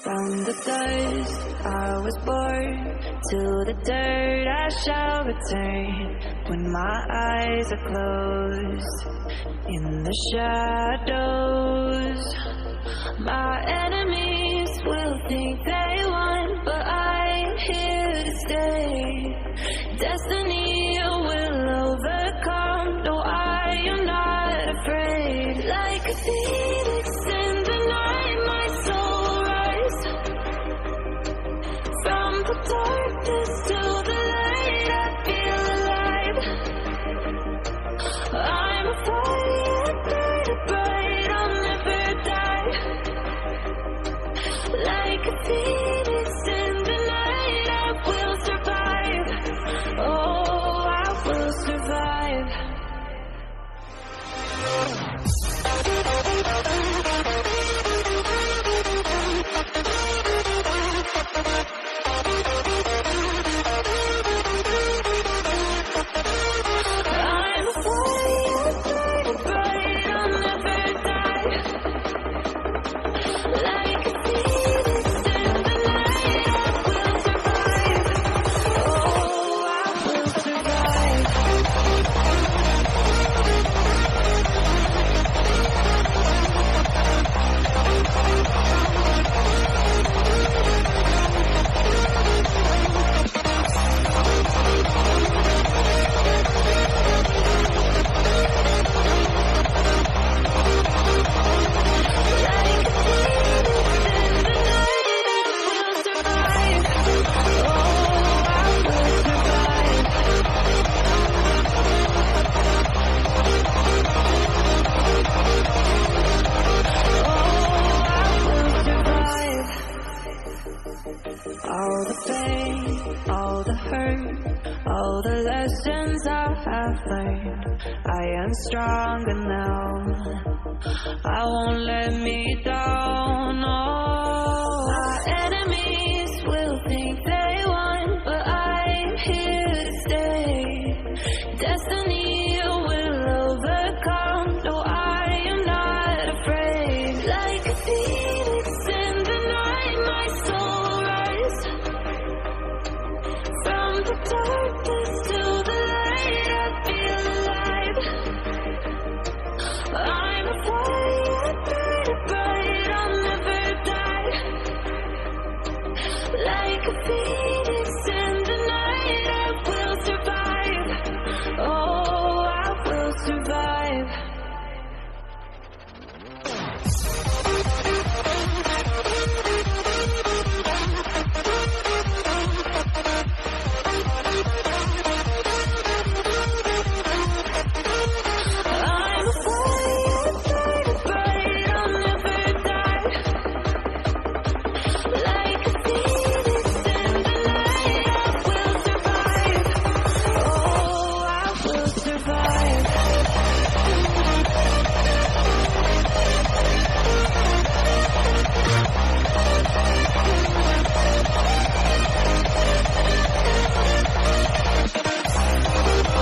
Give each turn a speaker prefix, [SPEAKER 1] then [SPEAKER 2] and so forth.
[SPEAKER 1] From the dust I was born, to the dirt I shall return. When my eyes are closed, in the shadows, my enemies will think they won, but I'm here to stay. Destiny will overcome, no, I am not afraid. Like a phoenix in the night, my soul rise. From the darkness to the light, I feel alive. I'm a fire, burning bright, I'll never die. Like a phoenix in the night, I will survive. Oh, I will survive. I'm a fire, burning bright, I'll never die. Like a phoenix in the night, I will survive. Oh, I will survive. All the pain, all the hurt, all the lessons I have learned. I am stronger now, I won't let me down.